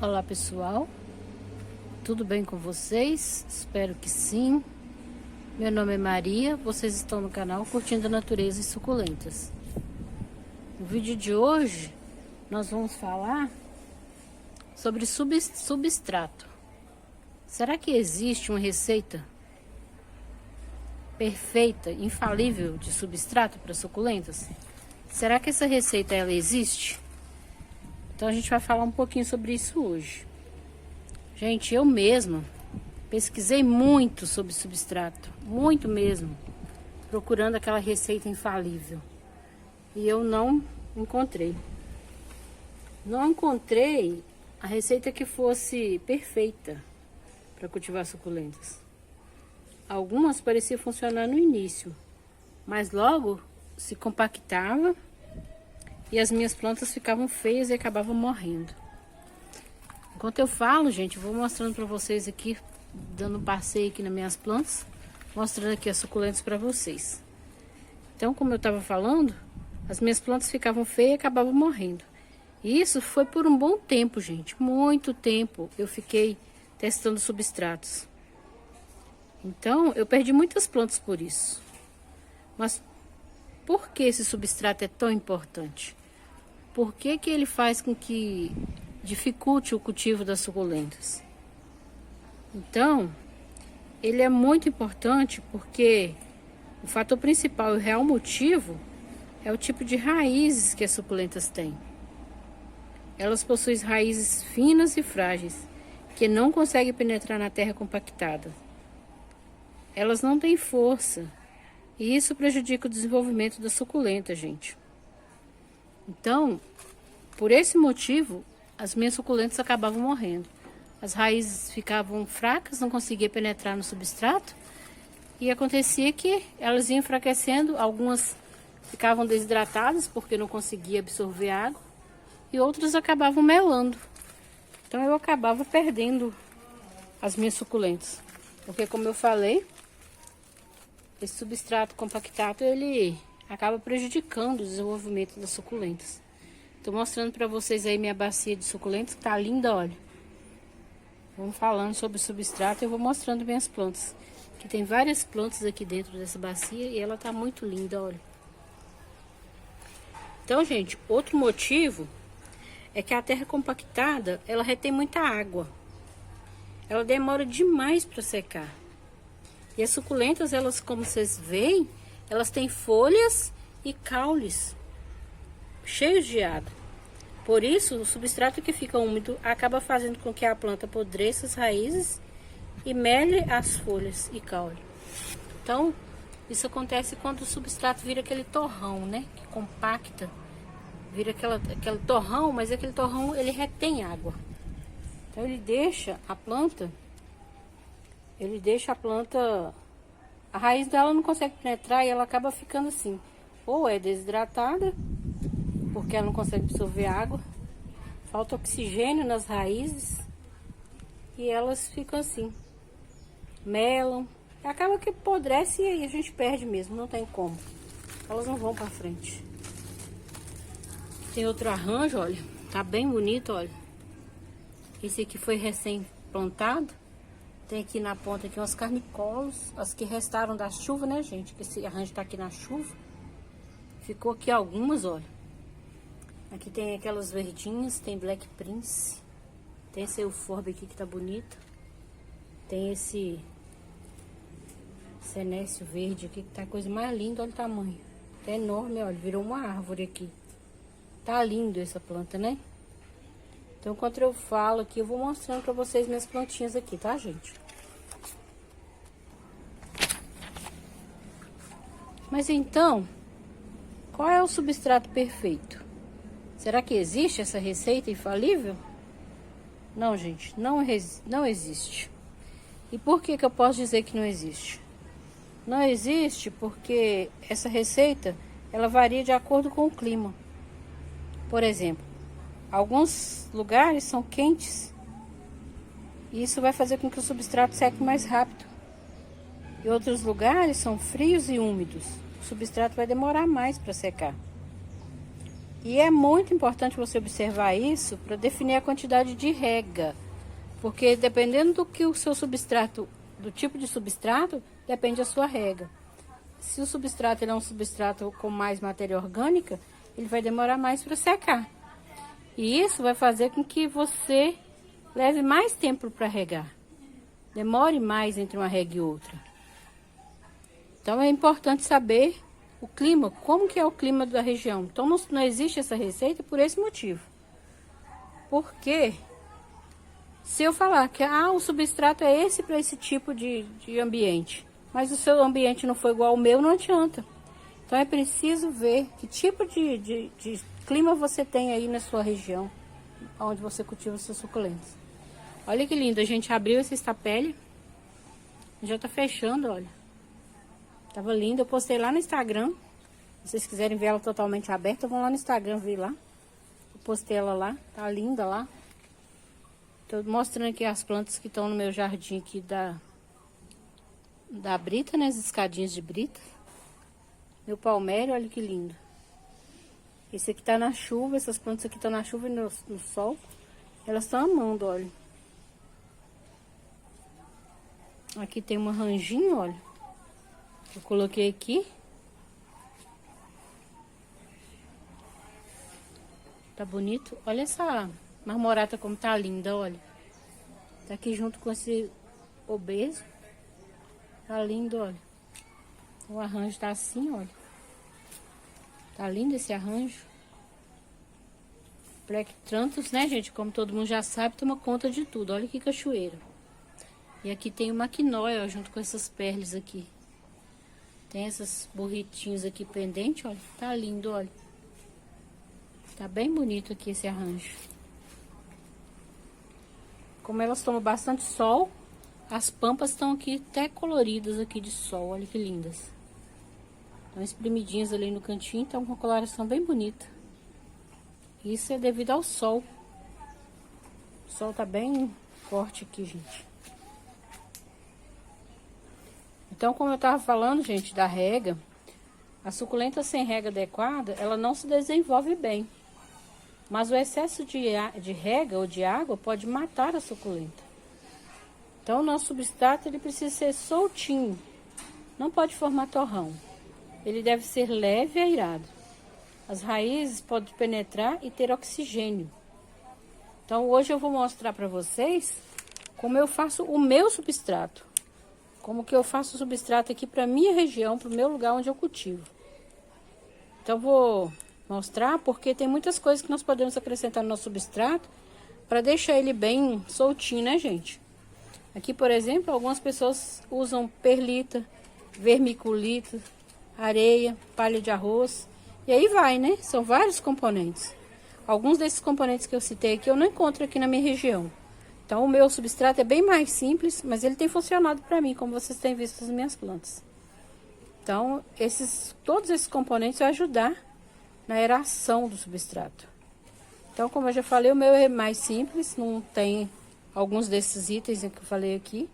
Olá pessoal, tudo bem com vocês? Espero que sim. Meu nome é Maria, vocês estão no canal Curtindo a Natureza e Suculentas. No vídeo de hoje nós vamos falar sobre substrato. Será que existe uma receita perfeita, infalível de substrato para suculentas? Será que essa receita ela existe? Então a gente vai falar um pouquinho sobre isso hoje. Gente, eu mesma pesquisei muito sobre substrato, muito mesmo, procurando aquela receita infalível. E eu não encontrei. Não encontrei a receita que fosse perfeita para cultivar suculentas. Algumas pareciam funcionar no início, mas logo se compactava e as minhas plantas ficavam feias e acabavam morrendo. Enquanto eu falo, gente, eu vou mostrando para vocês aqui, dando um passeio aqui nas minhas plantas, mostrando aqui as suculentas para vocês. Então, como eu estava falando, as minhas plantas ficavam feias e acabavam morrendo. E isso foi por um bom tempo, gente, muito tempo eu fiquei testando substratos. Então, eu perdi muitas plantas por isso. Mas por que esse substrato é tão importante? Por que que ele faz com que dificulte o cultivo das suculentas? Então, ele é muito importante porque o fator principal e o real motivo é o tipo de raízes que as suculentas têm. Elas possuem raízes finas e frágeis, que não conseguem penetrar na terra compactada. Elas não têm força, e isso prejudica o desenvolvimento da suculenta, gente. Então, por esse motivo, as minhas suculentas acabavam morrendo. As raízes ficavam fracas, não conseguia penetrar no substrato, e acontecia que elas iam enfraquecendo, algumas ficavam desidratadas porque não conseguia absorver água, e outras acabavam melando. Então eu acabava perdendo as minhas suculentas, porque como eu falei, esse substrato compactado ele acaba prejudicando o desenvolvimento das suculentas. Tô mostrando para vocês aí minha bacia de suculentas, que tá linda, olha. Vamos falando sobre o substrato e eu vou mostrando minhas plantas. Que tem várias plantas aqui dentro dessa bacia e ela tá muito linda, olha. Então, gente, outro motivo é que a terra compactada, ela retém muita água. Ela demora demais para secar. E as suculentas, elas, como vocês veem, elas têm folhas e caules cheios de água. Por isso, o substrato que fica úmido acaba fazendo com que a planta apodreça as raízes e mele as folhas e caule. Então, isso acontece quando o substrato vira aquele torrão, né? Que compacta, vira aquele torrão, mas aquele torrão ele retém água. Então, ele deixa a planta, a raiz dela não consegue penetrar e ela acaba ficando assim, ou é desidratada, porque ela não consegue absorver água, falta oxigênio nas raízes e elas ficam assim, melam, acaba que apodrece e aí a gente perde mesmo, não tem como, elas não vão para frente. Tem outro arranjo, olha, tá bem bonito, olha, esse aqui foi recém plantado. Tem aqui na ponta aqui umas carnicolos, as que restaram da chuva, né, gente? Que esse arranjo tá aqui na chuva. Ficou aqui algumas, olha. Aqui tem aquelas verdinhas, tem Black Prince. Tem esse Euphorbe aqui que tá bonito. Tem esse Senécio verde aqui que tá a coisa mais linda, olha o tamanho. Tá enorme, olha, virou uma árvore aqui. Tá lindo essa planta, né? Então, enquanto eu falo aqui, eu vou mostrando pra vocês minhas plantinhas aqui, tá, gente? Mas então, qual é o substrato perfeito? Será que existe essa receita infalível? Não, gente, não existe. E por que que eu posso dizer que não existe? Não existe porque essa receita, ela varia de acordo com o clima. Por exemplo, alguns lugares são quentes e isso vai fazer com que o substrato seque mais rápido. E outros lugares são frios e úmidos. O substrato vai demorar mais para secar. E é muito importante você observar isso para definir a quantidade de rega. Porque dependendo do que o seu substrato, do tipo de substrato, depende a sua rega. Se o substrato ele é um substrato com mais matéria orgânica, ele vai demorar mais para secar. E isso vai fazer com que você leve mais tempo para regar. Demore mais entre uma rega e outra. Então é importante saber o clima, como que é o clima da região. Então não existe essa receita por esse motivo. Porque se eu falar que o substrato é esse para esse tipo de ambiente, mas o seu ambiente não foi igual ao meu, não adianta. Então é preciso ver que tipo de clima você tem aí na sua região, onde você cultiva os seus suculentos. Olha que lindo, a gente abriu esse estapele, já tá fechando, olha. Tava lindo, eu postei lá no Instagram. Se vocês quiserem ver ela totalmente aberta, vão lá no Instagram ver lá. Eu postei ela lá, tá linda lá. Tô mostrando aqui as plantas que estão no meu jardim aqui da brita, né? As escadinhas de brita. Meu palmério, olha que lindo. Esse aqui tá na chuva, essas plantas aqui estão na chuva e no sol. Elas estão amando, olha. Aqui tem uma ranjinha, olha. Eu coloquei aqui. Tá bonito. Olha essa marmorata como tá linda, olha. Tá aqui junto com esse obeso. Tá lindo, olha. O arranjo tá assim, olha. Tá lindo esse arranjo. Plectranthus, né, gente? Como todo mundo já sabe, toma conta de tudo. Olha que cachoeira. E aqui tem o maquinóia, ó, junto com essas perles aqui. Tem essas borritinhos aqui pendentes, olha. Tá lindo, olha. Tá bem bonito aqui esse arranjo. Como elas tomam bastante sol, as pampas estão aqui até coloridas aqui de sol. Olha que lindas. Estão espremidinhas ali no cantinho, estão com uma coloração bem bonita. Isso é devido ao sol. O sol tá bem forte aqui, gente. Então, como eu tava falando, gente, da rega, a suculenta sem rega adequada, ela não se desenvolve bem. Mas o excesso de rega ou de água pode matar a suculenta. Então, o nosso substrato ele precisa ser soltinho. Não pode formar torrão. Ele deve ser leve e airado. As raízes podem penetrar e ter oxigênio. Então, hoje eu vou mostrar para vocês como eu faço o meu substrato. Como que eu faço o substrato aqui para minha região, para o meu lugar onde eu cultivo. Então, vou mostrar porque tem muitas coisas que nós podemos acrescentar no nosso substrato para deixar ele bem soltinho, né, gente? Aqui, por exemplo, algumas pessoas usam perlita, vermiculita, areia, palha de arroz. E aí vai, né? São vários componentes. Alguns desses componentes que eu citei aqui eu não encontro aqui na minha região. Então, o meu substrato é bem mais simples, mas ele tem funcionado para mim, como vocês têm visto nas minhas plantas. Então, todos esses componentes vão ajudar na aeração do substrato. Então, como eu já falei, o meu é mais simples, não tem alguns desses itens que eu falei aqui,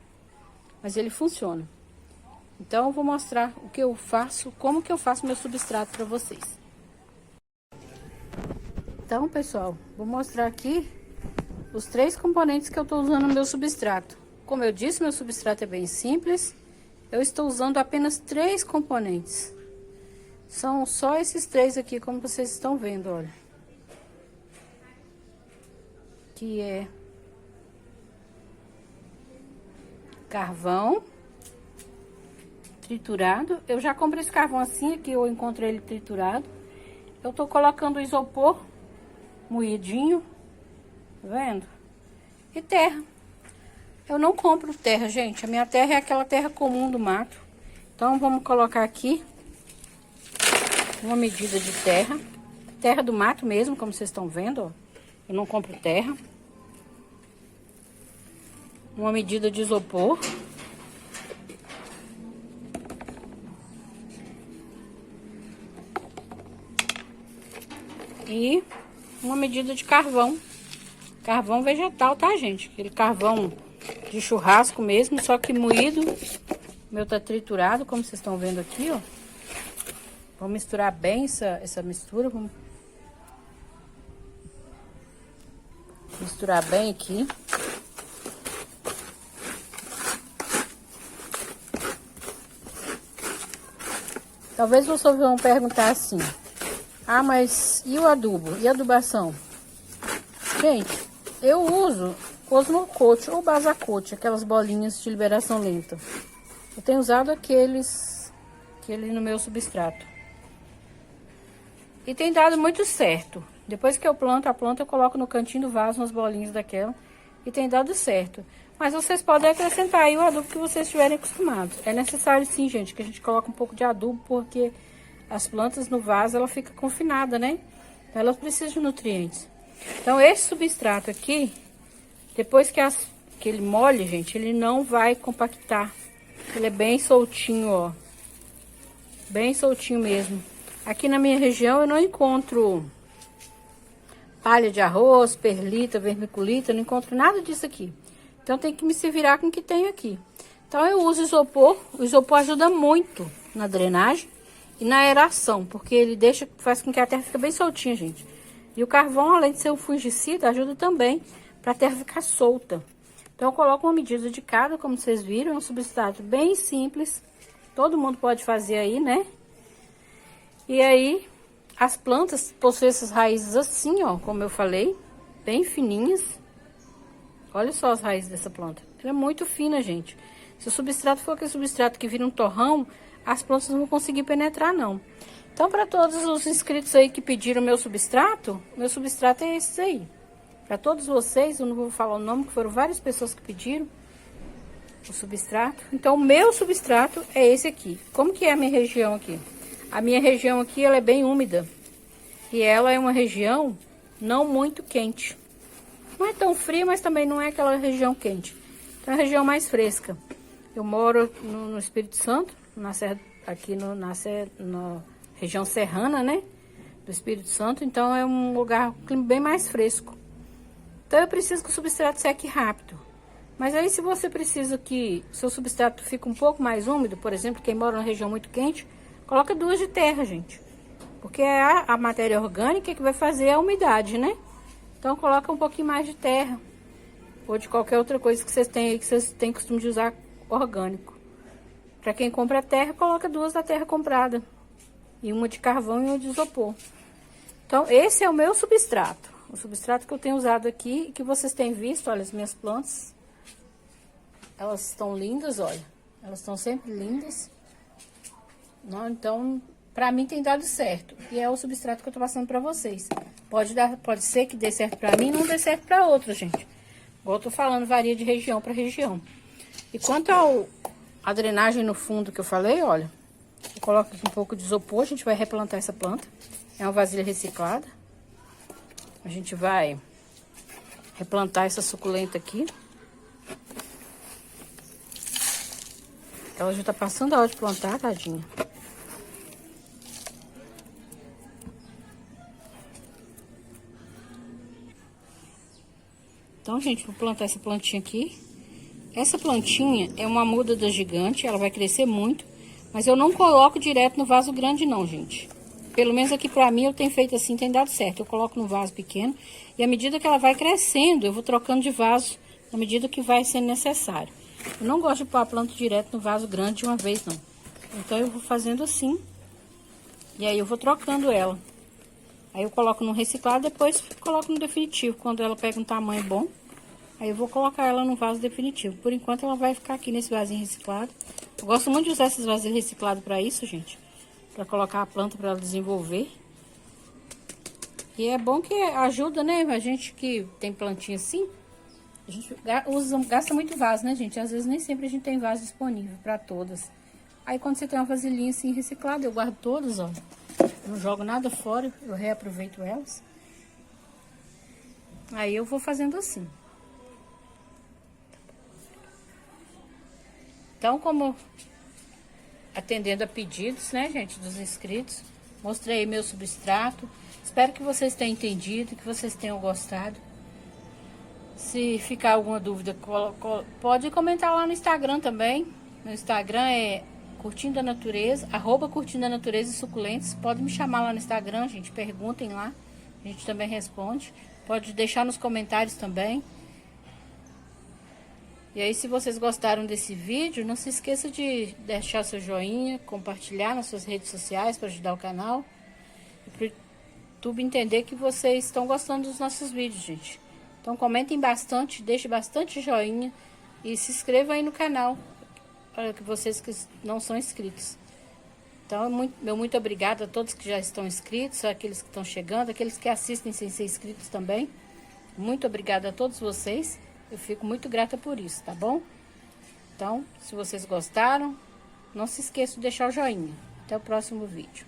mas ele funciona. Então, eu vou mostrar o que eu faço, como que eu faço meu substrato para vocês. Então, pessoal, vou mostrar aqui os 3 componentes que eu estou usando no meu substrato. Como eu disse, meu substrato é bem simples. Eu estou usando apenas 3 componentes. São só esses 3 aqui, como vocês estão vendo, olha. Que é carvão triturado. Eu já comprei esse carvão assim, aqui eu encontrei ele triturado. Eu tô colocando isopor moidinho, tá vendo? E terra. Eu não compro terra, gente. A minha terra é aquela terra comum do mato. Então, vamos colocar aqui uma medida de terra. Terra do mato mesmo, como vocês estão vendo, ó. Eu não compro terra. Uma medida de isopor. E uma medida de carvão. Carvão vegetal, tá, gente? Aquele carvão de churrasco mesmo, só que moído. O meu tá triturado, como vocês estão vendo aqui, ó. Vamos misturar bem essa mistura. Vamos Misturar bem aqui. Talvez vocês vão perguntar assim: ah, mas e o adubo? E a adubação? Gente, eu uso Osmocote ou Basacote, aquelas bolinhas de liberação lenta. Eu tenho usado aquele no meu substrato. E tem dado muito certo. Depois que eu planto a planta, eu coloco no cantinho do vaso umas bolinhas daquela. E tem dado certo. Mas vocês podem acrescentar aí o adubo que vocês estiverem acostumados. É necessário sim, gente, que a gente coloque um pouco de adubo, porque as plantas no vaso, ela fica confinada, né? Então, elas precisam de nutrientes. Então, esse substrato aqui, depois que ele molhe, gente, ele não vai compactar. Ele é bem soltinho, ó. Bem soltinho mesmo. Aqui na minha região eu não encontro palha de arroz, perlita, vermiculita, não encontro nada disso aqui. Então tem que me se virar com o que tenho aqui. Então eu uso isopor. O isopor ajuda muito na drenagem e na aeração, porque ele faz com que a terra fique bem soltinha, gente. E o carvão, além de ser um fungicida, ajuda também para a terra ficar solta. Então eu coloco uma medida de cada, como vocês viram, é um substrato bem simples. Todo mundo pode fazer aí, né? E aí, as plantas possuem essas raízes assim, ó, como eu falei, bem fininhas. Olha só as raízes dessa planta. Ela é muito fina, gente. Se o substrato for aquele substrato que vira um torrão, as plantas não vão conseguir penetrar, não. Então, para todos os inscritos aí que pediram meu substrato é esse aí. Para todos vocês, eu não vou falar o nome, que foram várias pessoas que pediram o substrato. Então, o meu substrato é esse aqui. Como que é a minha região aqui? A minha região aqui, ela é bem úmida. E ela é uma região não muito quente. Não é tão fria, mas também não é aquela região quente. Então, é uma região mais fresca. Eu moro no Espírito Santo, aqui na região serrana, né? Do Espírito Santo. Então, é um lugar, um clima bem mais fresco. Então, eu preciso que o substrato seque rápido. Mas aí, se você precisa que o seu substrato fique um pouco mais úmido, por exemplo, quem mora na região muito quente, coloca 2 de terra, gente. Porque é a matéria orgânica que vai fazer a umidade, né? Então, coloca um pouquinho mais de terra. Ou de qualquer outra coisa que vocês têm aí, que vocês têm costume de usar orgânico. Para quem compra terra, coloca 2 da terra comprada. E uma de carvão e uma de isopor. Então, esse é o meu substrato. O substrato que eu tenho usado aqui e que vocês têm visto, olha, as minhas plantas. Elas estão lindas, olha. Elas estão sempre lindas. Não, então, pra mim tem dado certo. E é o substrato que eu tô passando pra vocês. Pode ser que dê certo pra mim e não dê certo pra outra, gente. Igual eu tô falando, varia de região pra região. E quanto a drenagem no fundo que eu falei, olha. Eu coloco aqui um pouco de isopor, a gente vai replantar essa planta. É uma vasilha reciclada. A gente vai replantar essa suculenta aqui. Ela já tá passando a hora de plantar, tadinha. Então, gente, vou plantar essa plantinha aqui. Essa plantinha é uma muda da gigante, ela vai crescer muito. Mas eu não coloco direto no vaso grande não, gente. Pelo menos aqui pra mim eu tenho feito assim, tem dado certo. Eu coloco no vaso pequeno e à medida que ela vai crescendo, eu vou trocando de vaso na medida que vai sendo necessário. Eu não gosto de pôr a planta direto no vaso grande de uma vez, não. Então, eu vou fazendo assim. E aí, eu vou trocando ela. Aí, eu coloco no reciclado, depois coloco no definitivo. Quando ela pega um tamanho bom, aí eu vou colocar ela no vaso definitivo. Por enquanto, ela vai ficar aqui nesse vasinho reciclado. Eu gosto muito de usar esses vasinhos reciclados pra isso, gente. Pra colocar a planta pra ela desenvolver. E é bom que ajuda, né? A gente que tem plantinha assim... A gente gasta muito vaso, né, gente? Às vezes nem sempre a gente tem vaso disponível para todas. Aí quando você tem uma vasilhinha assim reciclada, eu guardo todas, ó. Não jogo nada fora, eu reaproveito elas. Aí eu vou fazendo assim. Então, como atendendo a pedidos, né, gente, dos inscritos, mostrei meu substrato. Espero que vocês tenham entendido, que vocês tenham gostado. Se ficar alguma dúvida, pode comentar lá no Instagram também. No Instagram é Curtindo a Natureza, @Curtindo a Natureza e Suculentas. Pode me chamar lá no Instagram, gente. Perguntem lá. A gente também responde. Pode deixar nos comentários também. E aí, se vocês gostaram desse vídeo, não se esqueça de deixar seu joinha, compartilhar nas suas redes sociais para ajudar o canal. E para o YouTube entender que vocês estão gostando dos nossos vídeos, gente. Então comentem bastante, deixem bastante joinha e se inscrevam aí no canal, para que vocês que não são inscritos. Então, meu muito obrigada a todos que já estão inscritos, aqueles que estão chegando, aqueles que assistem sem ser inscritos também. Muito obrigada a todos vocês. Eu fico muito grata por isso, tá bom? Então, se vocês gostaram, não se esqueçam de deixar o joinha. Até o próximo vídeo.